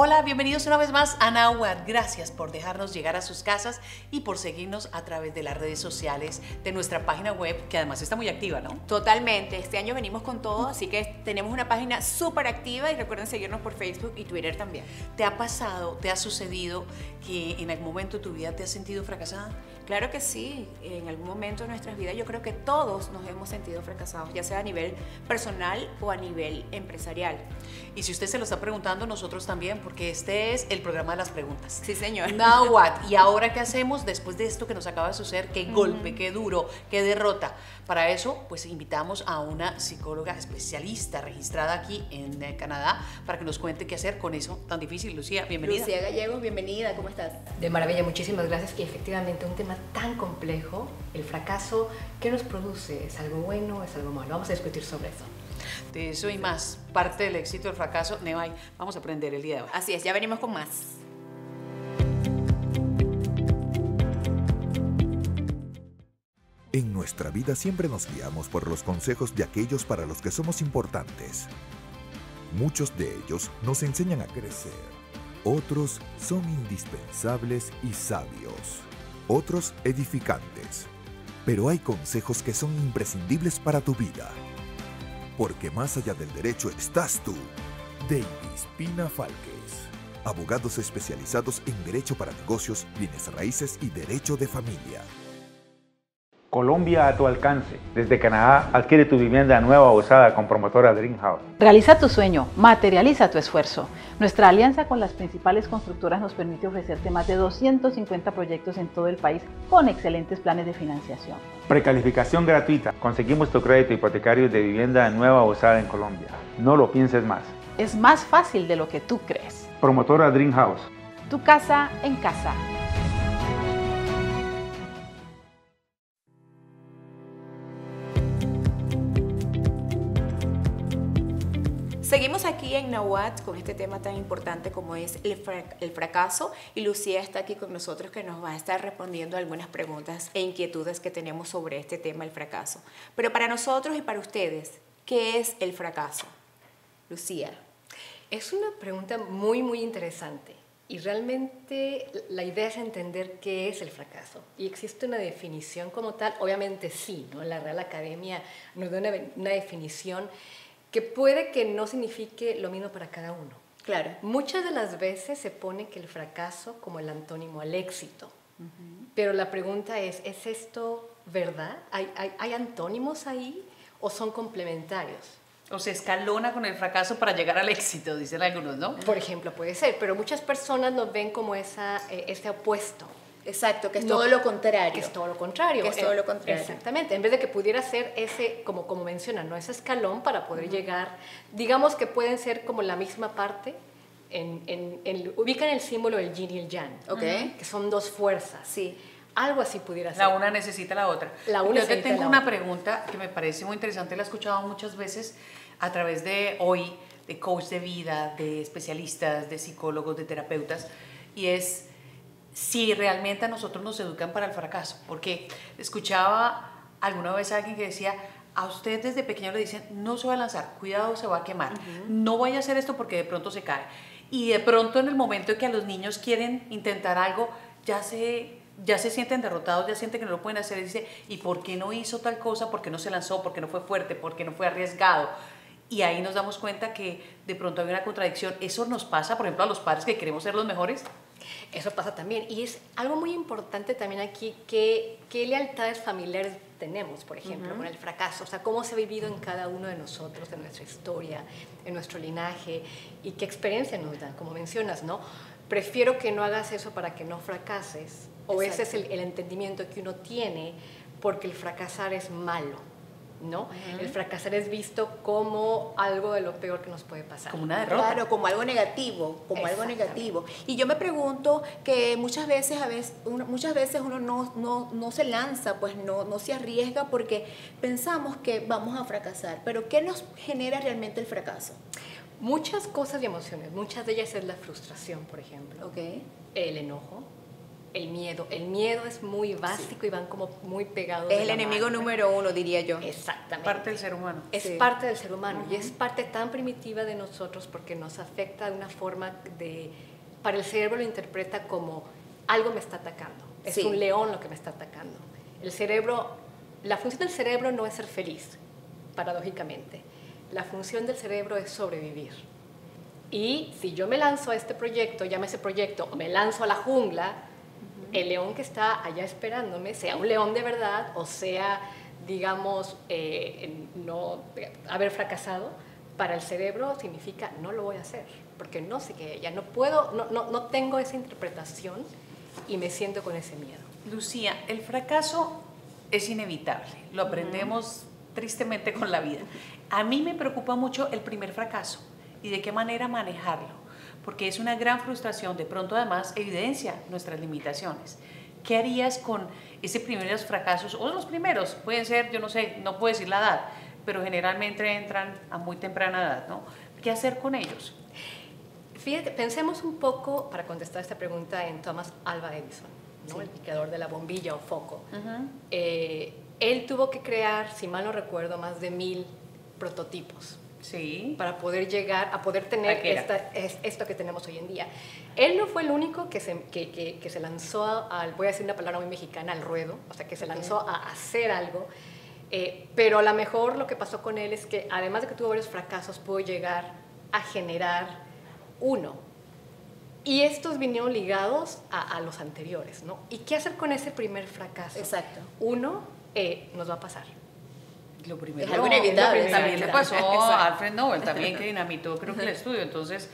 Hola, bienvenidos una vez más a Nahuatl. Gracias por dejarnos llegar a sus casas y por seguirnos a través de las redes sociales de nuestra página web, que además está muy activa, ¿no? Totalmente, este año venimos con todo, así que tenemos una página súper activa y recuerden seguirnos por Facebook y Twitter también. ¿Te ha pasado, te ha sucedido que en algún momento de tu vida te has sentido fracasada? Claro que sí, en algún momento de nuestras vidas yo creo que todos nos hemos sentido fracasados, ya sea a nivel personal o a nivel empresarial. Y si usted se lo está preguntando, nosotros también, porque este es el programa de las preguntas. Sí, señor. Now what? ¿Y ahora qué hacemos después de esto que nos acaba de suceder? ¿Qué golpe, qué duro, qué derrota? Para eso, pues invitamos a una psicóloga especialista registrada aquí en Canadá para que nos cuente qué hacer con eso tan difícil. Lucía, bienvenida. Lucía Gallegos, bienvenida, ¿cómo estás? De maravilla, muchísimas gracias. Y efectivamente un tema tan complejo, el fracaso, ¿qué nos produce? ¿Es algo bueno? ¿Es algo malo? Vamos a discutir sobre eso. De eso y más, parte del éxito del fracaso, Nevay, vamos a aprender el día de hoy. Así es, ya venimos con más. En nuestra vida siempre nos guiamos por los consejos de aquellos para los que somos importantes. Muchos de ellos nos enseñan a crecer. Otros son indispensables y sabios. Otros edificantes. Pero hay consejos que son imprescindibles para tu vida. Porque más allá del derecho estás tú. Davis Pina Falques. Abogados especializados en derecho para negocios, bienes raíces y derecho de familia. Colombia a tu alcance. Desde Canadá, adquiere tu vivienda nueva o usada con Promotora Dream House. Realiza tu sueño, materializa tu esfuerzo. Nuestra alianza con las principales constructoras nos permite ofrecerte más de 250 proyectos en todo el país con excelentes planes de financiación. Precalificación gratuita. Conseguimos tu crédito hipotecario de vivienda nueva o usada en Colombia. No lo pienses más. Es más fácil de lo que tú crees. Promotora Dream House. Tu casa en casa. Seguimos aquí en Nahuatl con este tema tan importante como es el fracaso, y Lucía está aquí con nosotros que nos va a estar respondiendo algunas preguntas e inquietudes que tenemos sobre este tema, el fracaso. Pero para nosotros y para ustedes, ¿qué es el fracaso? Lucía. Es una pregunta muy interesante y realmente la idea es entender qué es el fracaso. ¿Y existe una definición como tal? Obviamente sí, ¿no? La Real Academia nos da una definición que puede que no signifique lo mismo para cada uno. Claro. Muchas de las veces se pone que el fracaso como el antónimo al éxito. Pero la pregunta ¿es esto verdad? ¿Hay antónimos ahí o son complementarios? O se escalona con el fracaso para llegar al éxito, dicen algunos, ¿no? Por ejemplo, puede ser, pero muchas personas lo ven como ese opuesto. Exacto, que es todo lo contrario. Que es todo lo contrario. Que es todo lo contrario. Exactamente. En vez de que pudiera ser ese, como mencionan, ¿no? Ese escalón para poder llegar, digamos que pueden ser como la misma parte, ubican el símbolo del yin y el yang, Okay. que son dos fuerzas. Sí. Algo así pudiera ser. La una necesita la otra. Yo te tengo una pregunta que me parece muy interesante, la he escuchado muchas veces a través de hoy, de coach de vida, de especialistas, de psicólogos, de terapeutas, y es si realmente a nosotros nos educan para el fracaso. Porque escuchaba alguna vez a alguien que decía, a usted desde pequeño le dicen, no se va a lanzar, cuidado, se va a quemar, no vaya a hacer esto porque de pronto se cae. Y de pronto en el momento en que a los niños quieren intentar algo, ya se sienten derrotados, ya sienten que no lo pueden hacer, y dice, ¿y por qué no hizo tal cosa? ¿Por qué no se lanzó? ¿Por qué no fue fuerte? ¿Por qué no fue arriesgado? Y ahí nos damos cuenta que de pronto hay una contradicción. ¿Eso nos pasa, por ejemplo, a los padres que queremos ser los mejores? Eso pasa también. Y es algo muy importante también aquí, qué lealtades familiares tenemos, por ejemplo, con el fracaso. O sea, cómo se ha vivido en cada uno de nosotros, en nuestra historia, en nuestro linaje, y qué experiencia nos dan, como mencionas, ¿no? Prefiero que no hagas eso para que no fracases. O ese es el entendimiento que uno tiene, porque el fracasar es malo, ¿no? El fracasar es visto como algo de lo peor que nos puede pasar. Como una derrota. Claro, como algo negativo, Y yo me pregunto que muchas veces uno no se lanza, pues no se arriesga porque pensamos que vamos a fracasar. Pero ¿qué nos genera realmente el fracaso? Muchas cosas y emociones, muchas de ellas es la frustración, por ejemplo. Okay. El enojo, el miedo. El miedo es muy básico y van como muy pegados. Es el enemigo número uno, diría yo. Exactamente. Parte del ser humano. Es parte del ser humano y es parte tan primitiva de nosotros porque nos afecta de una forma para el cerebro lo interpreta como algo me está atacando. Es un león lo que me está atacando. El cerebro, la función del cerebro no es ser feliz, paradójicamente. La función del cerebro es sobrevivir. Y si yo me lanzo a este proyecto, llámese proyecto, o me lanzo a la jungla, el león que está allá esperándome, sea un león de verdad o sea, digamos, no haber fracasado, para el cerebro significa no lo voy a hacer, porque no sé qué, ya no puedo, no tengo esa interpretación y me siento con ese miedo. Lucía, el fracaso es inevitable, lo aprendemos tristemente con la vida. A mí me preocupa mucho el primer fracaso y de qué manera manejarlo, porque es una gran frustración, de pronto además evidencia nuestras limitaciones. ¿Qué harías con ese primeros fracasos, o los primeros? Pueden ser, yo no sé, no puedo decir la edad, pero generalmente entran a muy temprana edad, ¿no? ¿Qué hacer con ellos? Fíjate, pensemos un poco, para contestar esta pregunta, en Thomas Alva Edison, ¿no? El creador de la bombilla o foco. Él tuvo que crear, si mal no recuerdo, más de 1000 prototipos. Sí. Para poder llegar a poder tener esto que tenemos hoy en día. Él no fue el único que se lanzó voy a decir una palabra muy mexicana, al ruedo, o sea, que se lanzó a hacer algo, pero a lo mejor lo que pasó con él es que, además de que tuvo varios fracasos, pudo llegar a generar uno. Y estos vinieron ligados a los anteriores, ¿no? ¿Y qué hacer con ese primer fracaso? Exacto. Uno, nos va a pasar. Lo primero, es algo inevitable. También le pasó a Alfred Nobel, también que dinamitó, creo que el estudio. Entonces,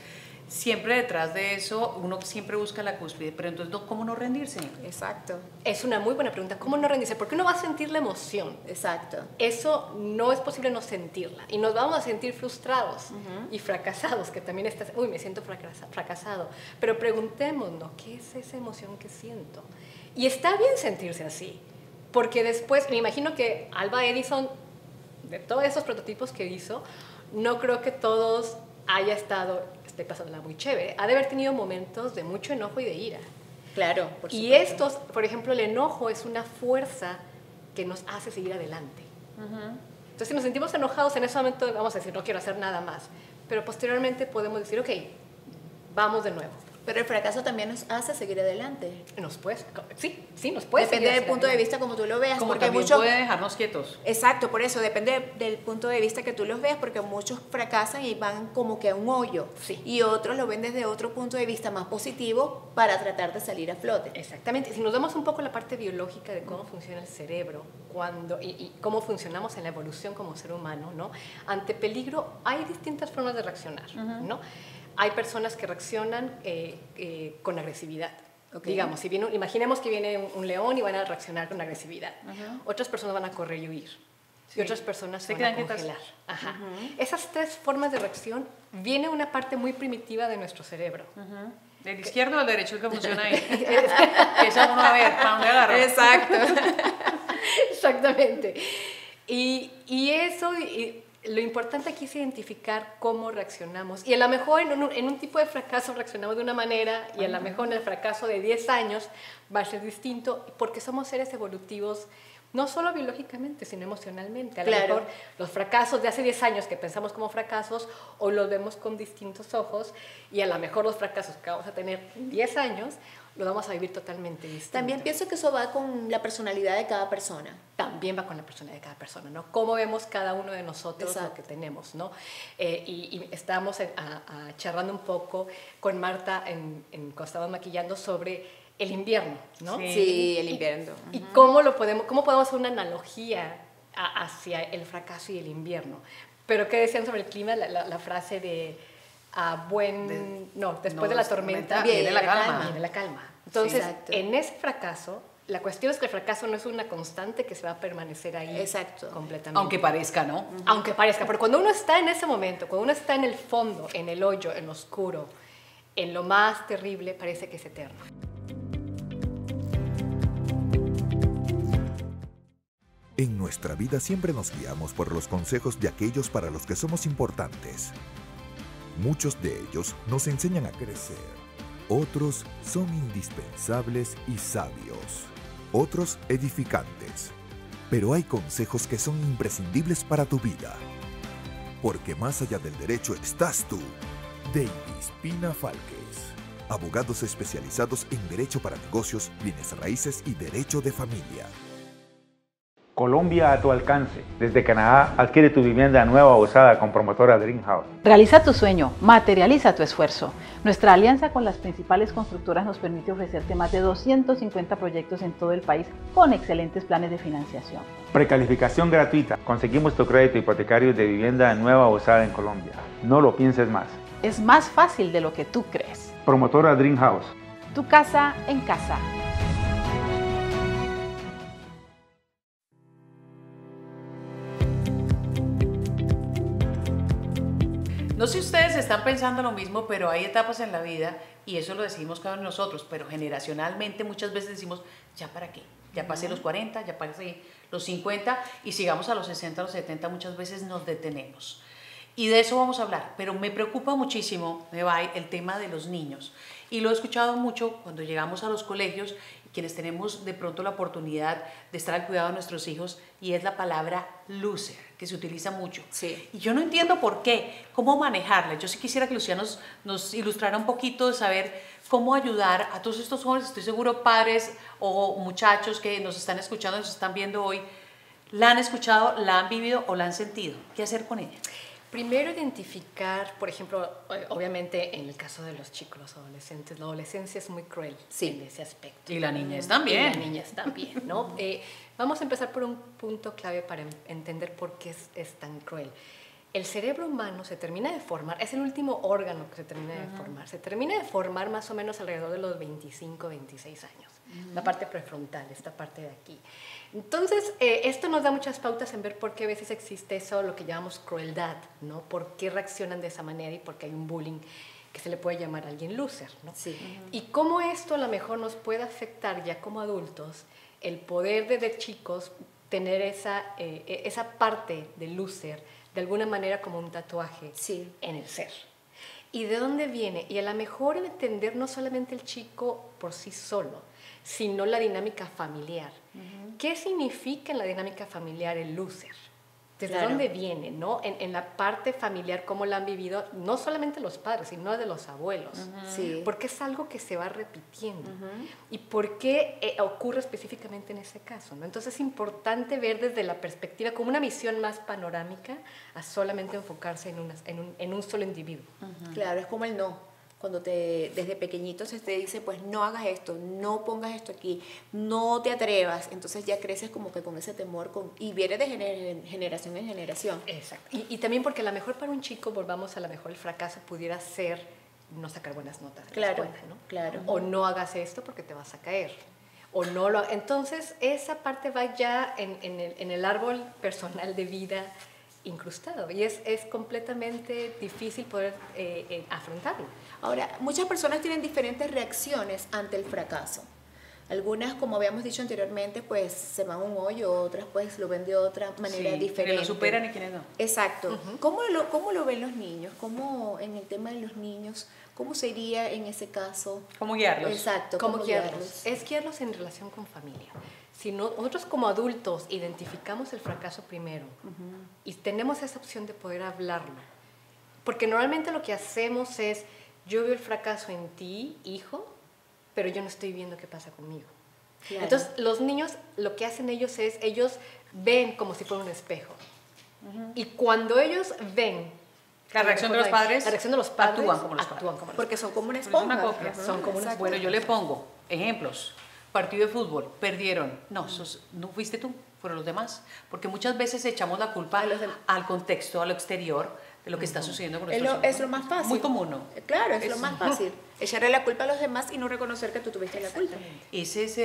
siempre detrás de eso, uno siempre busca la cúspide, pero entonces, ¿cómo no rendirse? Exacto. Es una muy buena pregunta. ¿Cómo no rendirse? Porque uno va a sentir la emoción. Exacto. Eso no es posible no sentirla. Y nos vamos a sentir frustrados y fracasados, que también estás, uy, me siento fracasado. Pero preguntémonos, ¿qué es esa emoción que siento? Y está bien sentirse así, porque después, me imagino que Alva Edison, de todos esos prototipos que hizo, no creo que todos haya estado pasándola muy chévere. Ha de haber tenido momentos de mucho enojo y de ira. Claro, por supuesto. Y estos, por ejemplo, el enojo es una fuerza que nos hace seguir adelante. Entonces, si nos sentimos enojados en ese momento, vamos a decir, no quiero hacer nada más. Pero posteriormente podemos decir, ok, vamos de nuevo. Pero el fracaso también nos hace seguir adelante. Nos puede, sí, nos puede. Depende del punto de vista como tú lo veas. Como porque también puede dejarnos quietos. Exacto, por eso depende del punto de vista que tú los veas, porque muchos fracasan y van como que a un hoyo. Sí. Y otros lo ven desde otro punto de vista más positivo para tratar de salir a flote. Exactamente. Si nos damos un poco la parte biológica de cómo funciona el cerebro y cómo funcionamos en la evolución como ser humano, ¿no? Ante peligro hay distintas formas de reaccionar, ¿no? Hay personas que reaccionan con agresividad. Okay. Digamos, imaginemos que viene un león y van a reaccionar con agresividad. Otras personas van a correr y huir. Sí. Y otras personas se van a congelar. Esas tres formas de reacción, viene una parte muy primitiva de nuestro cerebro. ¿Del izquierdo o del derecho que funciona ahí? Esa uno a ver, ¿para dónde agarra? Exacto. Exactamente. Y eso... lo importante aquí es identificar cómo reaccionamos. Y a lo mejor en un tipo de fracaso reaccionamos de una manera y a lo mejor en el fracaso de 10 años va a ser distinto porque somos seres evolutivos, no solo biológicamente, sino emocionalmente. A lo mejor los fracasos de hace 10 años que pensamos como fracasos, hoy los vemos con distintos ojos y a lo mejor los fracasos que vamos a tener en 10 años lo vamos a vivir totalmente distinto. También pienso que eso va con la personalidad de cada persona. También va con la personalidad de cada persona, ¿no? Cómo vemos cada uno de nosotros lo que tenemos, ¿no? Y estábamos charlando un poco con Marta cuando estábamos maquillando sobre el invierno, ¿no? Sí, el invierno. Y cómo podemos hacer una analogía hacia el fracaso y el invierno. Pero ¿qué decían sobre el clima? La frase de... después de la tormenta viene la calma. Viene la calma. Entonces, en ese fracaso, la cuestión es que el fracaso no es una constante que se va a permanecer ahí completamente. Aunque parezca, ¿no? Aunque parezca, pero cuando uno está en ese momento, cuando uno está en el fondo, en el hoyo, en lo oscuro, en lo más terrible, parece que es eterno. En nuestra vida siempre nos guiamos por los consejos de aquellos para los que somos importantes. Muchos de ellos nos enseñan a crecer, Otros son indispensables y sabios. Otros edificantes. Pero hay consejos que son imprescindibles para tu vida. Porque más allá del derecho estás tú. Davis Pina Falques. Abogados especializados en derecho para negocios, bienes raíces y derecho de familia. Colombia a tu alcance. Desde Canadá, adquiere tu vivienda nueva o usada con Promotora Dream House. Realiza tu sueño, materializa tu esfuerzo. Nuestra alianza con las principales constructoras nos permite ofrecerte más de 250 proyectos en todo el país con excelentes planes de financiación. Precalificación gratuita. Conseguimos tu crédito hipotecario de vivienda nueva o usada en Colombia. No lo pienses más. Es más fácil de lo que tú crees. Promotora Dream House. Tu casa en casa. No sé si ustedes están pensando lo mismo, pero hay etapas en la vida, y eso lo decimos cada uno de nosotros, pero generacionalmente muchas veces decimos, ¿ya para qué? Ya pasé los 40, ya pasé los 50, y sigamos a los 60, a los 70, muchas veces nos detenemos. Y de eso vamos a hablar, pero me preocupa muchísimo, Nevay, el tema de los niños. Y lo he escuchado mucho cuando llegamos a los colegios, quienes tenemos de pronto la oportunidad de estar al cuidado de nuestros hijos, y es la palabra loser, que se utiliza mucho. Sí. Y yo no entiendo por qué, cómo manejarla. Yo sí quisiera que Lucía nos ilustrara un poquito de saber cómo ayudar a todos estos jóvenes, estoy seguro padres o muchachos que nos están escuchando, nos están viendo hoy, la han escuchado, la han vivido o la han sentido. ¿Qué hacer con ella? Primero identificar, por ejemplo, obviamente en el caso de los chicos, los adolescentes, la adolescencia es muy cruel en ese aspecto. Y la niñez también. Y la niñez también, ¿no? Vamos a empezar por un punto clave para entender por qué es tan cruel. El cerebro humano se termina de formar, es el último órgano que se termina de formar. Se termina de formar más o menos alrededor de los 25, 26 años. La parte prefrontal, esta parte de aquí. Entonces, esto nos da muchas pautas en ver por qué a veces existe eso, lo que llamamos crueldad, ¿no? Por qué reaccionan de esa manera y por qué hay un bullying que se le puede llamar a alguien loser, ¿no? Sí. Y cómo esto a lo mejor nos puede afectar ya como adultos, el poder desde chicos tener esa parte de loser, de alguna manera como un tatuaje en el ser. ¿Y de dónde viene? Y a lo mejor el entender no solamente el chico por sí solo, sino la dinámica familiar. ¿Qué significa en la dinámica familiar el loser? ¿Desde dónde viene, no? En la parte familiar, cómo la han vivido, no solamente los padres, sino de los abuelos. Sí. Porque es algo que se va repitiendo. ¿Y por qué ocurre específicamente en ese caso, ¿no? Entonces es importante ver desde la perspectiva, como una visión más panorámica, a solamente enfocarse en un solo individuo. Claro, es como el no. Cuando desde pequeñito se te dice, pues no hagas esto, no pongas esto aquí, no te atrevas, entonces ya creces como que con ese temor y viene de generación en generación. Exacto. Y también porque a lo mejor para un chico, volvamos a lo mejor el fracaso pudiera ser no sacar buenas notas de la escuela, ¿no? Claro. O no hagas esto porque te vas a caer. O no lo... Entonces esa parte va ya en el árbol personal de vida incrustado y es completamente difícil poder afrontarlo. Ahora, muchas personas tienen diferentes reacciones ante el fracaso. Algunas, como habíamos dicho anteriormente, pues se van a un hoyo, otras pues lo ven de otra manera diferente. Quienes lo superan y quienes no. Exacto. ¿Cómo lo ven los niños? ¿Cómo en el tema de los niños, cómo sería en ese caso? ¿Cómo guiarlos? Exacto. ¿Cómo guiarlos? Es guiarlos en relación con familia. Si nosotros como adultos identificamos el fracaso primero y tenemos esa opción de poder hablarlo, porque normalmente lo que hacemos es, yo veo el fracaso en ti, hijo, pero yo no estoy viendo qué pasa conmigo. Claro. Entonces, los niños, lo que hacen ellos ven como si fuera un espejo. Y cuando ellos ven la reacción de los padres, actúan como los padres. Porque son como una esponja. Es una copia. Son como una esponja. Bueno, yo le pongo ejemplos. Partido de fútbol, perdieron. No, no fuiste tú, fueron los demás. Porque muchas veces echamos la culpa al contexto, a lo exterior, de lo que está sucediendo con nuestros hijos. Es lo más fácil. Muy común, ¿no? Claro, es lo más fácil. Echarle la culpa a los demás y no reconocer que tú tuviste la culpa. Ese es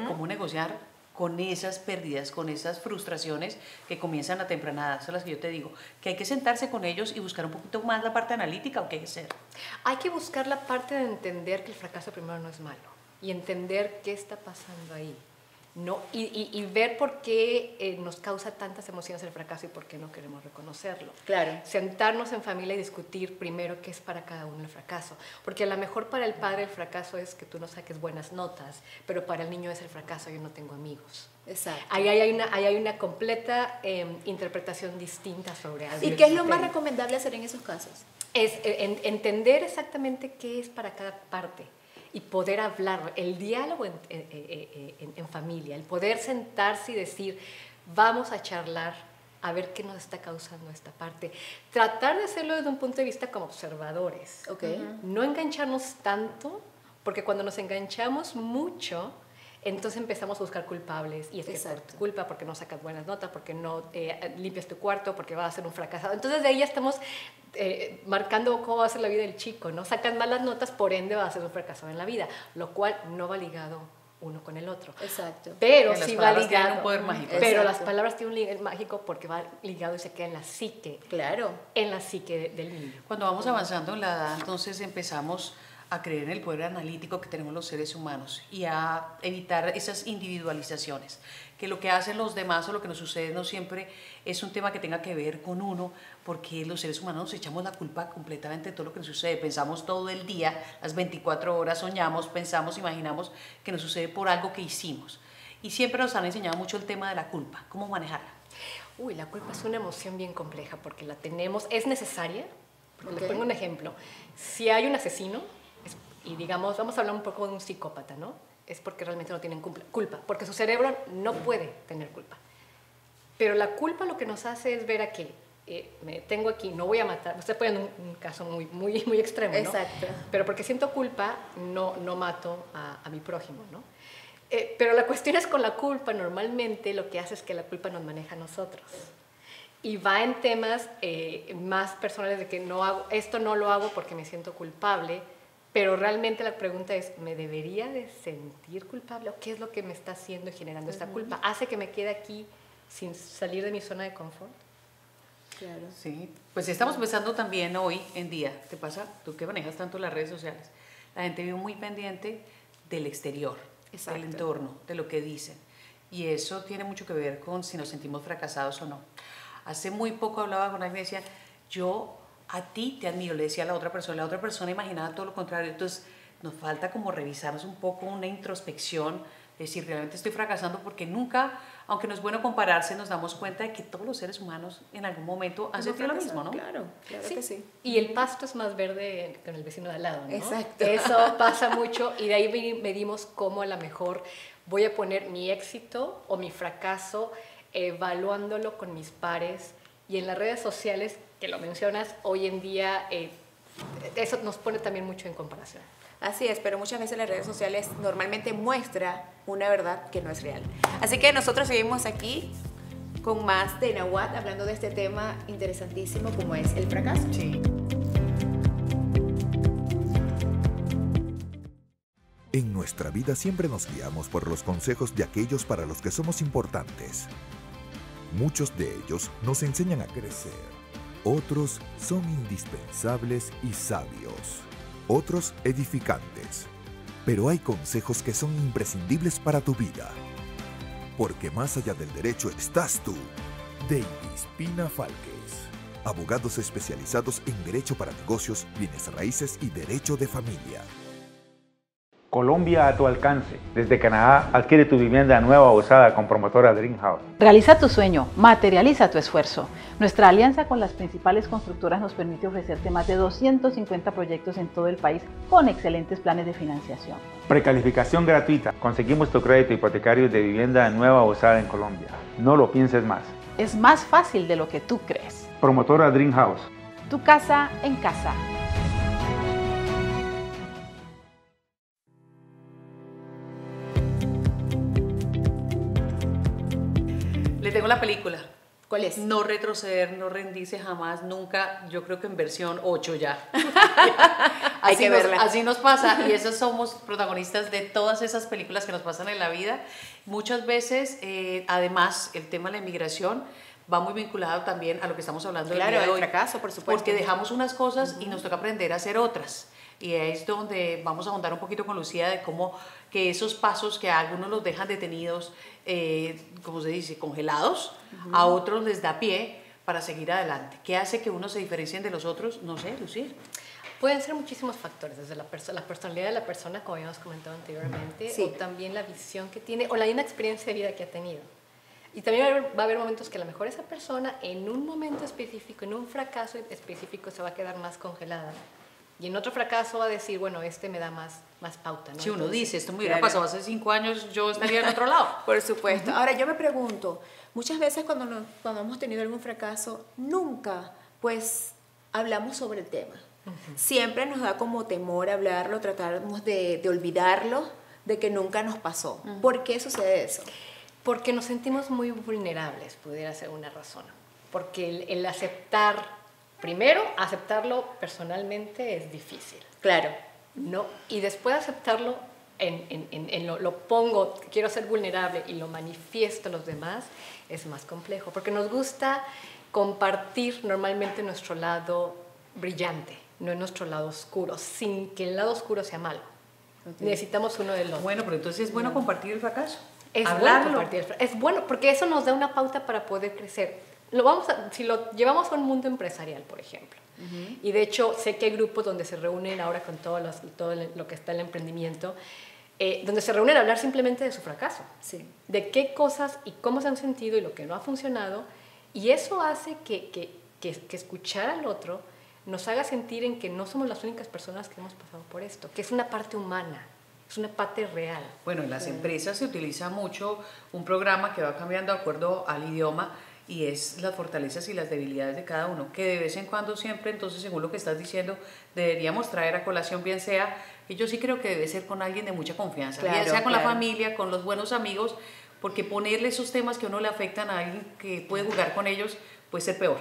cómo negociar con esas pérdidas, con esas frustraciones que comienzan a temprana edad. Son las que yo te digo, que hay que sentarse con ellos y buscar un poquito más la parte analítica, ¿o qué hay que hacer? Hay que buscar la parte de entender que el fracaso primero no es malo y entender qué está pasando ahí. ¿no? Y ver por qué nos causa tantas emociones el fracaso y por qué no queremos reconocerlo. Claro. Sentarnos en familia y discutir primero qué es para cada uno el fracaso. Porque a lo mejor para el padre el fracaso es que tú no saques buenas notas, pero para el niño es el fracaso, yo no tengo amigos. Exacto. Ahí hay una completa interpretación distinta sobre algo. ¿Y qué es lo más recomendable hacer en esos casos? Es entender exactamente qué es para cada parte y poder hablar, el diálogo en familia, el poder sentarse y decir, vamos a charlar, a ver qué nos está causando esta parte. Tratar de hacerlo desde un punto de vista como observadores. Okay. No engancharnos tanto, porque cuando nos enganchamos mucho, entonces empezamos a buscar culpables, y es que por tu culpa, porque no sacas buenas notas, porque no limpias tu cuarto, porque vas a ser un fracasado. Entonces de ahí ya estamos marcando cómo va a ser la vida del chico, ¿no? Sacas malas notas, por ende va a ser un fracasado en la vida, lo cual no va ligado uno con el otro. Exacto. Pero sí va ligado. Tienen un poder mágico. Pero Exacto. las palabras tienen un poder mágico porque va ligado y se queda en la psique. Claro. En la psique del niño. Cuando vamos avanzando en la edad, entonces empezamos a creer en el poder analítico que tenemos los seres humanos y a evitar esas individualizaciones, que lo que hacen los demás o lo que nos sucede no siempre es un tema que tenga que ver con uno, porque los seres humanos nos echamos la culpa completamente de todo lo que nos sucede. Pensamos todo el día, las 24 horas, soñamos, pensamos, imaginamos que nos sucede por algo que hicimos. Y siempre nos han enseñado mucho el tema de la culpa, cómo manejarla. Uy, la culpa es una emoción bien compleja porque la tenemos, es necesaria. Les pongo un ejemplo. Si hay un asesino, y digamos, vamos a hablar un poco de un psicópata, ¿no? Es porque realmente no tienen culpa, porque su cerebro no puede tener culpa. Pero la culpa lo que nos hace es ver aquí, me tengo aquí, no voy a matar, estoy poniendo un caso muy extremo, ¿no? Exacto. Pero porque siento culpa, no mato a mi prójimo, ¿no? Pero la cuestión es con la culpa, normalmente lo que hace es que la culpa nos maneja a nosotros. Y va en temas más personales de que esto no lo hago porque me siento culpable. Pero realmente la pregunta es, ¿me debería de sentir culpable? ¿O qué es lo que me está haciendo y generando esta culpa? ¿Hace que me quede aquí sin salir de mi zona de confort? Claro. Sí, pues estamos pensando también hoy en día, ¿te pasa? Tú que manejas tanto las redes sociales, la gente vive muy pendiente del exterior, del entorno, de lo que dicen. Y eso tiene mucho que ver con si nos sentimos fracasados o no. Hace muy poco hablaba con alguien y decía, yo a ti te admiro, le decía a la otra persona imaginaba todo lo contrario. Entonces nos falta como revisarnos un poco, una introspección, decir, realmente estoy fracasando, porque nunca, aunque no es bueno compararse, nos damos cuenta de que todos los seres humanos en algún momento han sentido lo mismo, ¿no? Claro, claro que sí. Y el pasto es más verde con el vecino de al lado, ¿no? Exacto. Eso pasa mucho, y de ahí medimos cómo a lo mejor voy a poner mi éxito o mi fracaso evaluándolo con mis pares. Y en las redes sociales, que lo mencionas, hoy en día eso nos pone también mucho en comparación. Así es, pero muchas veces las redes sociales normalmente muestra una verdad que no es real. Así que nosotros seguimos aquí con más de Nahuatl, hablando de este tema interesantísimo como es el fracaso. Sí. En nuestra vida siempre nos guiamos por los consejos de aquellos para los que somos importantes. Muchos de ellos nos enseñan a crecer. Otros son indispensables y sabios. Otros edificantes. Pero hay consejos que son imprescindibles para tu vida. Porque más allá del derecho estás tú. Davis Pina Falques. Abogados especializados en derecho para negocios, bienes raíces y derecho de familia. Colombia a tu alcance. Desde Canadá, adquiere tu vivienda nueva o usada con Promotora Dream House. Realiza tu sueño, materializa tu esfuerzo. Nuestra alianza con las principales constructoras nos permite ofrecerte más de 250 proyectos en todo el país con excelentes planes de financiación. Precalificación gratuita. Conseguimos tu crédito hipotecario de vivienda nueva o usada en Colombia. No lo pienses más. Es más fácil de lo que tú crees. Promotora Dream House. Tu casa en casa. Le tengo la película. ¿Cuál es? No retroceder, no rendirse jamás, nunca. Yo creo que en versión 8 ya. Hay que verla. Así nos pasa, y esos somos protagonistas de todas esas películas que nos pasan en la vida. Muchas veces, además, el tema de la inmigración va muy vinculado también a lo que estamos hablando Claro, el día de el hoy. fracaso, por supuesto. Porque dejamos unas cosas y nos toca aprender a hacer otras. y es donde vamos a ahondar un poquito con Lucía de cómo que esos pasos que a algunos los dejan detenidos, como se dice, congelados, a otros les da pie para seguir adelante. ¿Qué hace que unos se diferencien de los otros? No sé, Lucía. Pueden ser muchísimos factores, desde la personalidad de la persona, como habíamos comentado anteriormente, o también la visión que tiene, o la misma experiencia de vida que ha tenido. Y también va a haber momentos que a lo mejor esa persona, en un momento específico, en un fracaso específico, se va a quedar más congelada. Y en otro fracaso va a decir, bueno, este me da más pauta, ¿no? Si uno dice, esto me hubiera pasado hace 5 años, yo estaría en otro lado. Por supuesto. Ahora, yo me pregunto, muchas veces cuando hemos tenido algún fracaso, nunca, pues, hablamos sobre el tema. Siempre nos da como temor hablarlo, tratamos de olvidarlo, de que nunca nos pasó. ¿Por qué sucede eso? Porque nos sentimos muy vulnerables, pudiera ser una razón. Porque el aceptar, primero, aceptarlo personalmente es difícil. Claro. No, y después de aceptarlo, lo pongo, quiero ser vulnerable y lo manifiesto a los demás, es más complejo. Porque nos gusta compartir normalmente nuestro lado brillante, no en nuestro lado oscuro, sin que el lado oscuro sea malo. Necesitamos uno del otro. Bueno, pero entonces es bueno compartir el fracaso. Es bueno porque eso nos da una pauta para poder crecer. Si lo llevamos a un mundo empresarial, por ejemplo, y de hecho sé que hay grupos donde se reúnen ahora con todo lo que está en el emprendimiento, donde se reúnen a hablar simplemente de su fracaso, de qué cosas y cómo se han sentido y lo que no ha funcionado, y eso hace que escuchar al otro nos haga sentir en que no somos las únicas personas que hemos pasado por esto, que es una parte humana. Es una parte real. Bueno, en las empresas se utiliza mucho un programa que va cambiando de acuerdo al idioma y es las fortalezas y las debilidades de cada uno, que de vez en cuando siempre, entonces, según lo que estás diciendo, deberíamos traer a colación, bien sea, y yo sí creo que debe ser con alguien de mucha confianza, bien sea con la familia, con los buenos amigos, porque ponerle esos temas que a uno le afectan a alguien que puede jugar con ellos puede ser peor.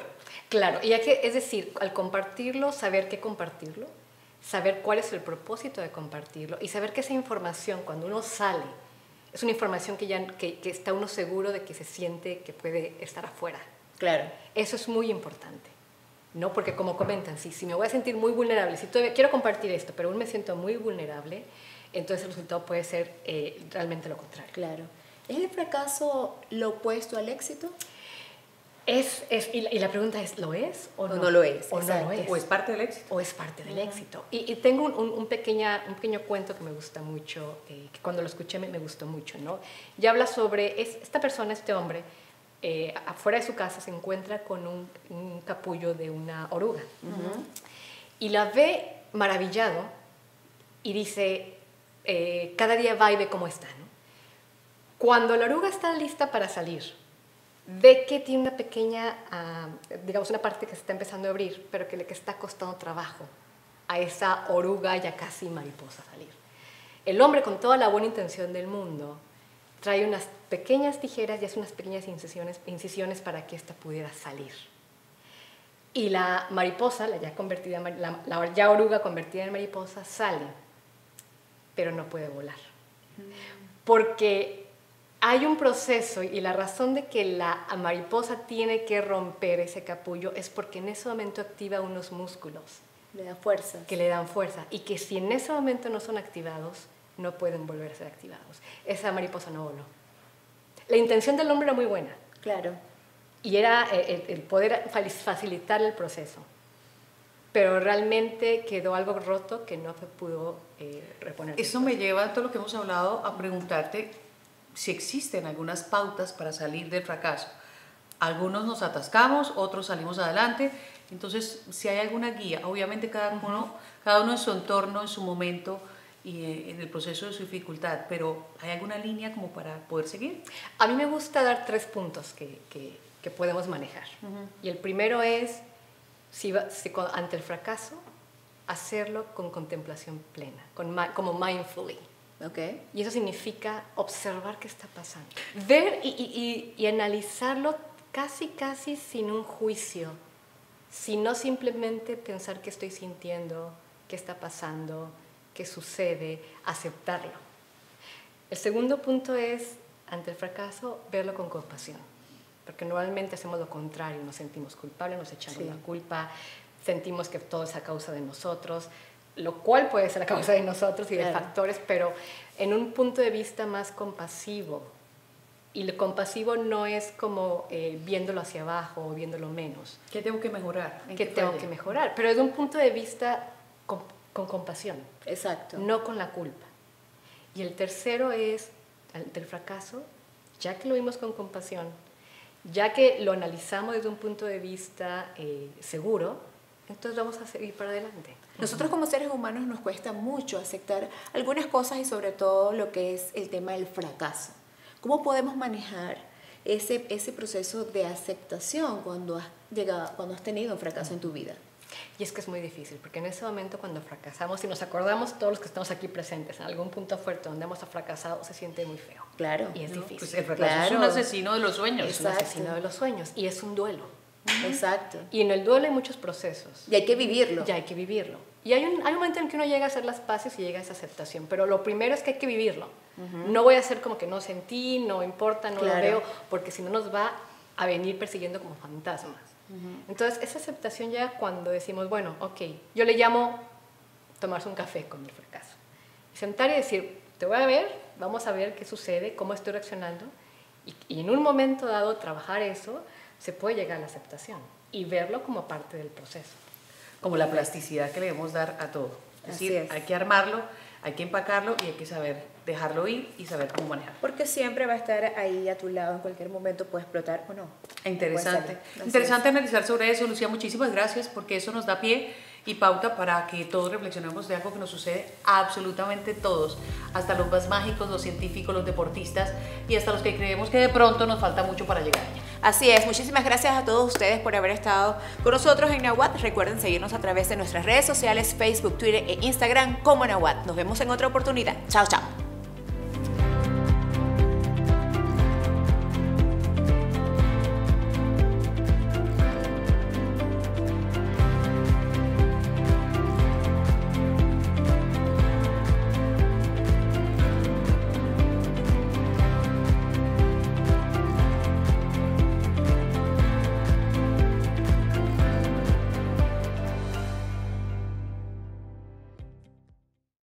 Claro, y es decir, al compartirlo, saber qué compartirlo, saber cuál es el propósito de compartirlo y saber que esa información, cuando uno sale, es una información que está uno seguro de que se siente que puede estar afuera. Claro. Eso es muy importante, ¿no? Porque como comentan, si me voy a sentir muy vulnerable, si todavía quiero compartir esto, pero aún me siento muy vulnerable, entonces el resultado puede ser realmente lo contrario. Claro. ¿Es el fracaso lo opuesto al éxito? Y la pregunta es, ¿lo es o no? No lo es. ¿O no lo es? ¿O es parte del éxito? O es parte del éxito. Y tengo un pequeño cuento que me gusta mucho, que cuando lo escuché me gustó mucho, ¿no? Y habla sobre esta persona, este hombre, afuera de su casa se encuentra con un capullo de una oruga. Y la ve maravillado y dice, cada día va y ve cómo está, ¿no? Cuando la oruga está lista para salir, ve que tiene una pequeña, digamos una parte que se está empezando a abrir, pero que le está costando trabajo a esa oruga ya casi mariposa salir. El hombre, con toda la buena intención del mundo, trae unas pequeñas tijeras y hace unas pequeñas incisiones para que ésta pudiera salir. Y la mariposa, la ya oruga convertida en mariposa, sale, pero no puede volar. Porque hay un proceso y la razón de que la mariposa tiene que romper ese capullo es porque en ese momento activa unos músculos. Le da fuerza. Que le dan fuerza y que si en ese momento no son activados, no pueden volver a ser activados. Esa mariposa no voló. La intención del hombre era muy buena. Claro. Y era el poder facilitar el proceso. Pero realmente quedó algo roto que no se pudo reponer. Eso me lleva a todo lo que hemos hablado a preguntarte si existen algunas pautas para salir del fracaso. Algunos nos atascamos, otros salimos adelante. Entonces, si hay alguna guía, obviamente cada uno en su entorno, en su momento y en el proceso de su dificultad, pero ¿hay alguna línea como para poder seguir? A mí me gusta dar 3 puntos que podemos manejar. Y el primero es, ante el fracaso, hacerlo con contemplación plena, como mindfully. Okay. Y eso significa observar qué está pasando. Ver y analizarlo casi sin un juicio, sino simplemente pensar qué estoy sintiendo, qué está pasando, qué sucede, aceptarlo. El segundo punto es, ante el fracaso, verlo con compasión. Porque normalmente hacemos lo contrario, nos sentimos culpables, nos echamos la culpa, sentimos que todo es a causa de nosotros, lo cual puede ser a causa de nosotros y de factores, pero en un punto de vista más compasivo. Y lo compasivo no es como viéndolo hacia abajo o viéndolo menos. ¿Qué tengo que mejorar? ¿Qué tengo que mejorar? Pero desde un punto de vista con compasión. Exacto. No con la culpa. Y el tercero es, del fracaso, ya que lo vimos con compasión, ya que lo analizamos desde un punto de vista seguro, entonces vamos a seguir para adelante. Nosotros como seres humanos nos cuesta mucho aceptar algunas cosas y sobre todo lo que es el tema del fracaso. ¿Cómo podemos manejar ese proceso de aceptación cuando has tenido un fracaso en tu vida? Y es que es muy difícil, porque en ese momento cuando fracasamos, y nos acordamos todos los que estamos aquí presentes, en algún punto fuerte donde hemos fracasado, se siente muy feo. Claro. Y es difícil. Pues el fracaso es un asesino de los sueños. Es un asesino de los sueños, y es un duelo. Exacto. Y en el duelo hay muchos procesos. Y hay que vivirlo. Y hay que vivirlo. Y hay un momento en que uno llega a hacer las paces y llega a esa aceptación, pero lo primero es que hay que vivirlo. No voy a hacer como que no sentí, no importa, no lo veo, porque si no nos va a venir persiguiendo como fantasmas. Entonces, esa aceptación ya cuando decimos, bueno, ok, yo le llamo tomarse un café con el fracaso. Y sentar y decir, te voy a ver, vamos a ver qué sucede, cómo estoy reaccionando. Y en un momento dado, trabajar eso, se puede llegar a la aceptación y verlo como parte del proceso. Como la plasticidad que le debemos dar a todo. Es decir, hay que armarlo, hay que empacarlo y hay que saber dejarlo ir y saber cómo manejarlo. Porque siempre va a estar ahí a tu lado, en cualquier momento puede explotar o no. Interesante. Interesante analizar sobre eso, Lucía. Muchísimas gracias porque eso nos da pie y pauta para que todos reflexionemos de algo que nos sucede a absolutamente todos, hasta los más mágicos, los científicos, los deportistas y hasta los que creemos que de pronto nos falta mucho para llegar allá. Así es, muchísimas gracias a todos ustedes por haber estado con nosotros en Nahuatl. Recuerden seguirnos a través de nuestras redes sociales, Facebook, Twitter e Instagram como Nahuatl. Nos vemos en otra oportunidad. Chao, chao.